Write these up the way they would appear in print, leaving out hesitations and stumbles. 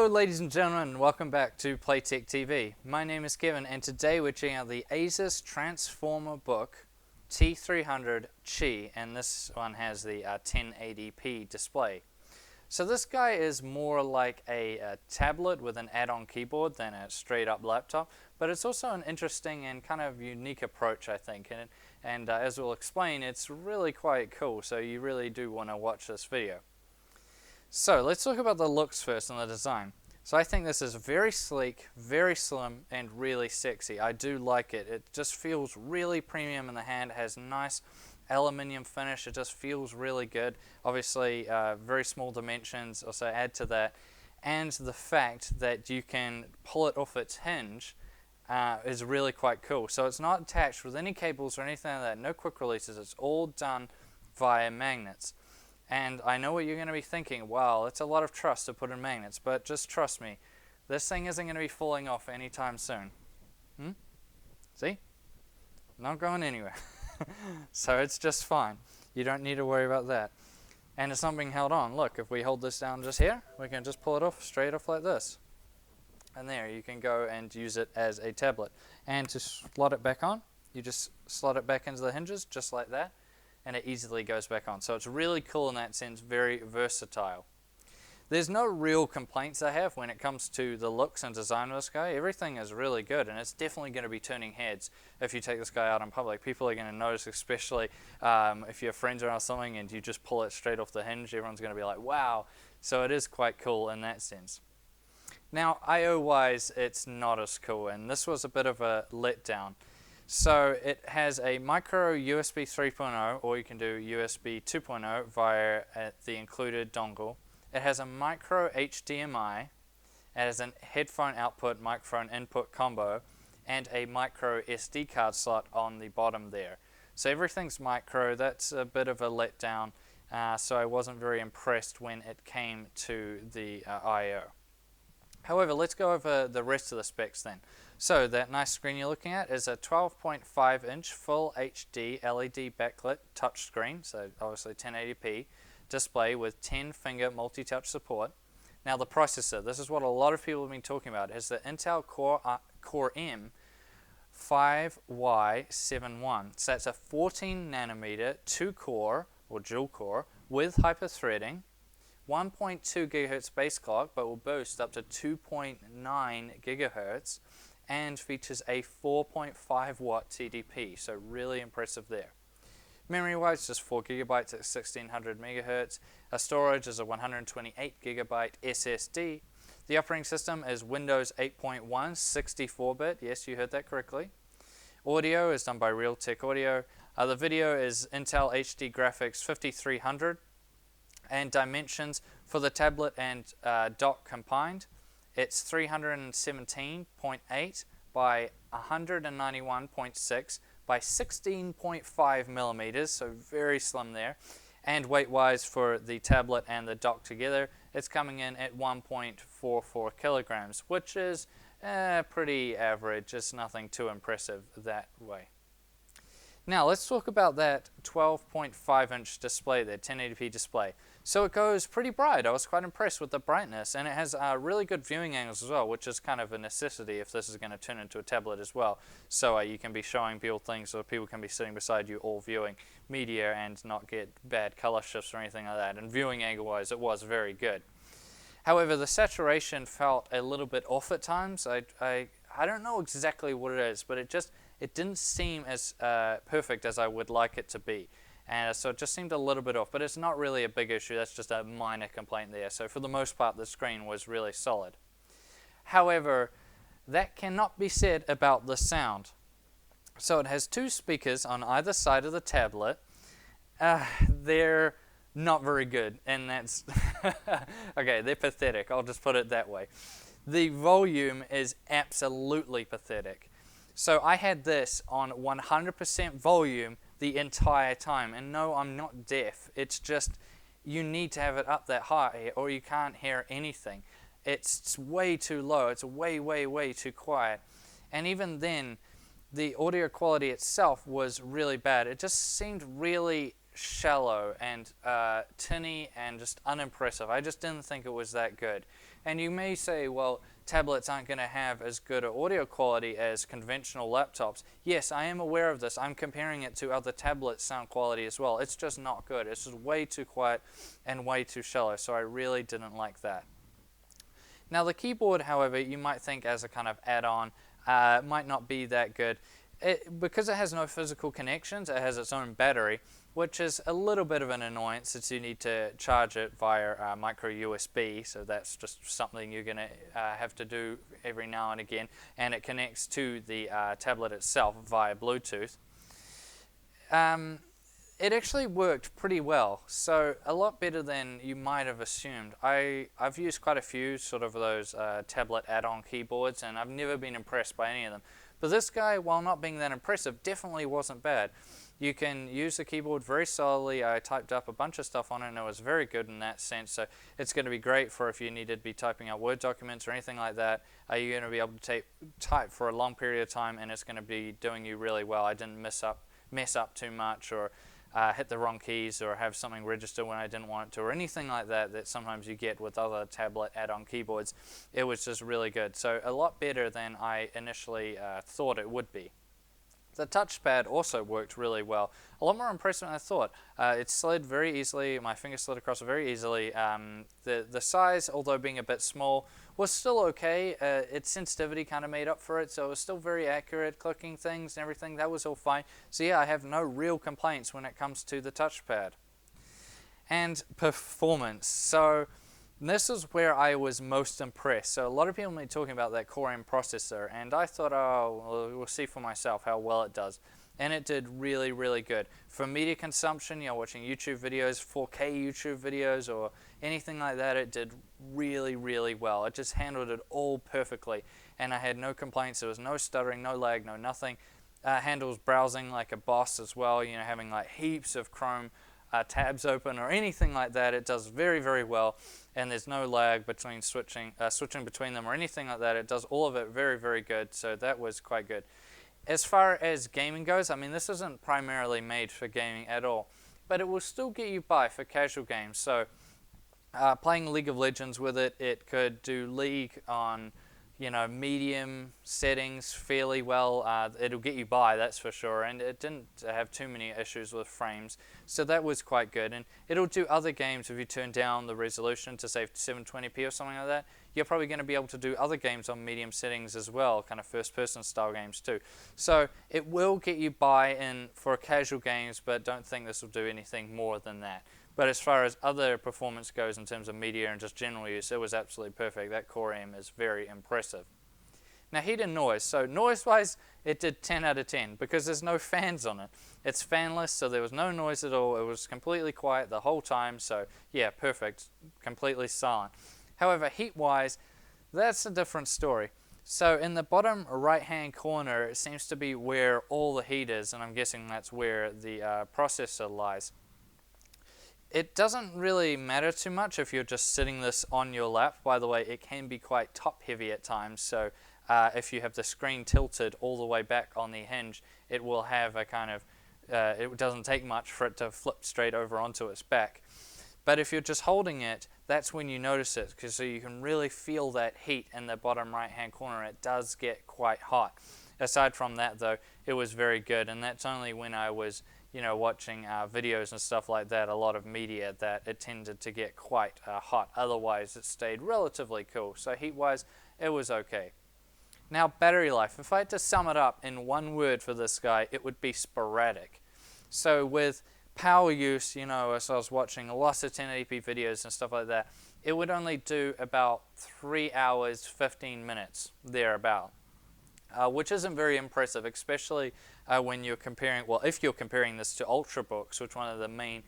Hello ladies and gentlemen, welcome back to Playtech TV. My name is Kevin and today we're checking out the ASUS Transformer book T300 Chi, and this one has the 1080p display. So this guy is more like a tablet with an add-on keyboard than a straight up laptop, but it's also an interesting and kind of unique approach, I think, and as we'll explain, it's really quite cool, so you really do want to watch this video. So let's talk about the looks first and the design. So I think this is very sleek, very slim, and really sexy. I do like it. It just feels really premium in the hand. It has nice aluminium finish. It just feels really good. Obviously, very small dimensions also add to that. And the fact that you can pull it off its hinge is really quite cool. So it's not attached with any cables or anything like that. No quick releases. It's all done via magnets. And I know what you're going to be thinking, wow, that's a lot of trust to put in magnets, but just trust me, this thing isn't going to be falling off anytime soon. See? Not going anywhere. So it's just fine. You don't need to worry about that. And it's not being held on. Look, if we hold this down just here, we can just pull it off straight off like this. And there, you can go and use it as a tablet. And to slot it back on, you just slot it back into the hinges just like that, and it easily goes back on. So it's really cool in that sense, very versatile. There's no real complaints I have when it comes to the looks and design of this guy. Everything is really good, and it's definitely going to be turning heads if you take this guy out in public. People are going to notice, especially if your friends are or something and you just pull it straight off the hinge, everyone's going to be like, wow. So it is quite cool in that sense. Now, I/O-wise, it's not as cool, and this was a bit of a letdown. So it has a micro USB 3.0, or you can do USB 2.0 via the included dongle. It has a micro HDMI, it has a headphone output, microphone input combo, and a micro SD card slot on the bottom there. So everything's micro. That's a bit of a letdown, so I wasn't very impressed when it came to the I/O. However, let's go over the rest of the specs then. So that nice screen you're looking at is a 12.5-inch full HD LED backlit touchscreen, so obviously 1080p display with 10-finger multi-touch support. Now the processor, this is what a lot of people have been talking about, is the Intel Core M 5Y71. So that's a 14 nanometer 2-core or dual core with hyper-threading, 1.2 gigahertz base clock, but will boost up to 2.9 gigahertz, and features a 4.5 watt TDP, so really impressive there. Memory wise, just 4 gigabytes at 1600 megahertz. Storage is a 128 gigabyte SSD. The operating system is Windows 8.1 64-bit. Yes, you heard that correctly. Audio is done by Realtek Audio. The video is Intel HD Graphics 5300. And dimensions for the tablet and dock combined, it's 317.8 by 191.6 by 16.5 millimeters, so very slim there. And weight-wise for the tablet and the dock together, it's coming in at 1.44 kilograms, which is pretty average. It's nothing too impressive that way. Now let's talk about that 12.5-inch display there, 1080p display. So it goes pretty bright. I was quite impressed with the brightness, and it has really good viewing angles as well, which is kind of a necessity if this is going to turn into a tablet as well. So you can be showing people things, or people can be sitting beside you all viewing media and not get bad color shifts or anything like that. And viewing angle-wise, it was very good. However, the saturation felt a little bit off at times. I don't know exactly what it is, but it didn't seem as perfect as I would like it to be. And so it just seemed a little bit off, but it's not really a big issue. That's just a minor complaint there. So for the most part, the screen was really solid. However, that cannot be said about the sound. So it has 2 speakers on either side of the tablet. They're not very good, and that's okay, they're pathetic. I'll just put it that way. The volume is absolutely pathetic. So I had this on 100% volume the entire time, and no, I'm not deaf. It's just you need to have it up that high or you can't hear anything. It's way too low. It's way too quiet. And even then, the audio quality itself was really bad. It just seemed really shallow and tinny and just unimpressive. I just didn't think it was that good. And you may say, well, tablets aren't going to have as good an audio quality as conventional laptops. Yes, I am aware of this. I'm comparing it to other tablet sound quality as well. It's just not good. It's just way too quiet and way too shallow, so I really didn't like that. Now the keyboard, however, you might think as a kind of add-on, might not be that good. Because it has no physical connections, it has its own battery, which is a little bit of an annoyance since you need to charge it via micro USB, so that's just something you're going to have to do every now and again, and it connects to the tablet itself via Bluetooth. It actually worked pretty well, so a lot better than you might have assumed. I've used quite a few sort of those tablet add-on keyboards, and I've never been impressed by any of them. But this guy, while not being that impressive, definitely wasn't bad. You can use the keyboard very solidly. I typed up a bunch of stuff on it, and it was very good in that sense. So it's going to be great for if you needed to be typing out Word documents or anything like that. You're going to be able to type for a long period of time, and it's going to be doing you really well. I didn't mess up too much, or hit the wrong keys, or have something register when I didn't want it to, or anything like that that sometimes you get with other tablet add-on keyboards. It was just really good. So a lot better than I initially thought it would be. The touchpad also worked really well. A lot more impressive than I thought. It slid very easily. My finger slid across it very easily. The size, although being a bit small, was still okay. Its sensitivity kind of made up for it, so it was still very accurate, clicking things and everything. That was all fine. So yeah, I have no real complaints when it comes to the touchpad. And performance. So this is where I was most impressed. So a lot of people may be talking about that Core M processor, and I thought, oh, well, we'll see for myself how well it does. And it did really, really good. For media consumption, watching YouTube videos, 4K YouTube videos, or anything like that, it did really, really well. It just handled it all perfectly, and I had no complaints. There was no stuttering, no lag, no nothing. Handles browsing like a boss as well, having like heaps of Chrome tabs open or anything like that. It does very, very well, and there's no lag between switching between them or anything like that. It does all of it very, very good, so that was quite good. As far as gaming goes, I mean, this isn't primarily made for gaming at all, but it will still get you by for casual games. So playing League of Legends with it, it could do League on medium settings fairly well. It'll get you by, that's for sure, and it didn't have too many issues with frames, so that was quite good. And it'll do other games if you turn down the resolution to say 720p or something like that. You're probably going to be able to do other games on medium settings as well, kind of first-person style games too. So it will get you by in for casual games, but don't think this will do anything more than that. But as far as other performance goes in terms of media and just general use, it was absolutely perfect. That Core M is very impressive. Now heat and noise. So noise-wise, it did 10 out of 10 because there's no fans on it. It's fanless, so there was no noise at all. It was completely quiet the whole time, so yeah, perfect. Completely silent. However, heat-wise, that's a different story. So in the bottom right-hand corner, it seems to be where all the heat is, and I'm guessing that's where the processor lies. It doesn't really matter too much if you're just sitting this on your lap. By the way, it can be quite top heavy at times, so if you have the screen tilted all the way back on the hinge, it will have a kind of, it doesn't take much for it to flip straight over onto its back. But if you're just holding it, that's when you notice it, because so you can really feel that heat in the bottom right hand corner. It does get quite hot. Aside from that though, it was very good, and that's only when I was watching videos and stuff like that, a lot of media, that it tended to get quite hot. Otherwise, it stayed relatively cool. So heat-wise, it was okay. Now, battery life. If I had to sum it up in one word for this guy, it would be sporadic. So with power use, as I was watching lots of 1080p videos and stuff like that, it would only do about 3 hours, 15 minutes, thereabout. Which isn't very impressive, especially when you're comparing, well, if you're comparing this to Ultrabooks, which one of the main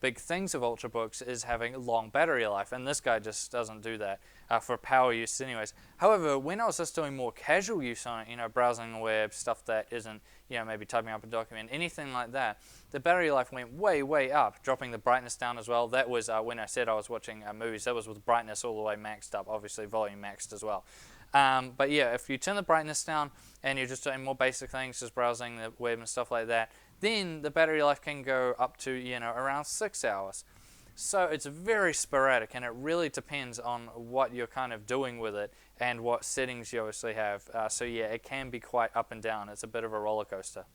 big things of Ultrabooks is having long battery life, and this guy just doesn't do that for power use anyways. However, when I was just doing more casual use on it, browsing the web, stuff that isn't, maybe typing up a document, anything like that, the battery life went way, way up, dropping the brightness down as well. That was when I said I was watching movies, that was with brightness all the way maxed up, obviously volume maxed as well. But yeah, if you turn the brightness down and you're just doing more basic things, just browsing the web and stuff like that, then the battery life can go up to, around 6 hours. So it's very sporadic, and it really depends on what you're kind of doing with it and what settings you obviously have. So yeah, it can be quite up and down. It's a bit of a roller coaster.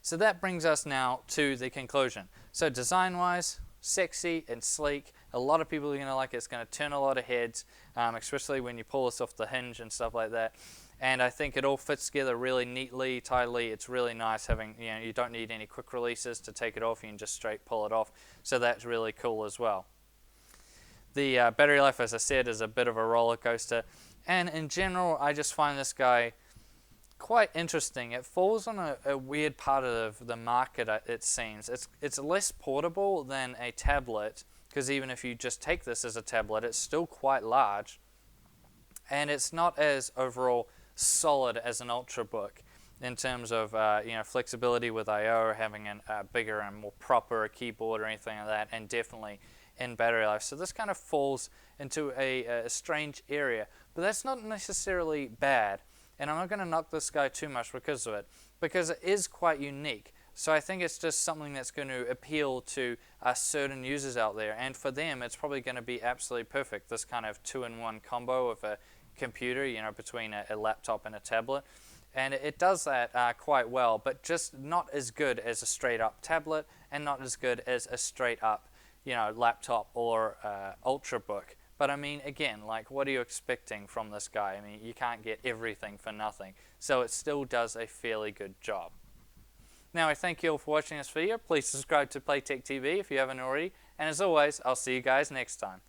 So that brings us now to the conclusion. So design-wise, sexy and sleek. A lot of people are going to like it. It's going to turn a lot of heads, especially when you pull this off the hinge and stuff like that. And I think it all fits together really neatly, tidily. It's really nice having, you don't need any quick releases to take it off. You can just straight pull it off. So that's really cool as well. The battery life, as I said, is a bit of a roller coaster. And in general, I just find this guy quite interesting. It falls on a weird part of the market, it seems. It's less portable than a tablet, because even if you just take this as a tablet, it's still quite large. And it's not as overall solid as an Ultrabook in terms of flexibility with I/O, having a bigger and more proper keyboard or anything like that, and definitely in battery life. So this kind of falls into a strange area, but that's not necessarily bad. And I'm not going to knock this guy too much because of it, because it is quite unique. So I think it's just something that's going to appeal to certain users out there, and for them it's probably going to be absolutely perfect, this kind of two-in-one combo of a computer, between a laptop and a tablet. And it does that quite well, but just not as good as a straight-up tablet, and not as good as a straight-up laptop or Ultrabook. But I mean, again, like, what are you expecting from this guy? I mean, you can't get everything for nothing. So it still does a fairly good job. Now, I thank you all for watching this video. Please subscribe to Playtech TV if you haven't already. And as always, I'll see you guys next time.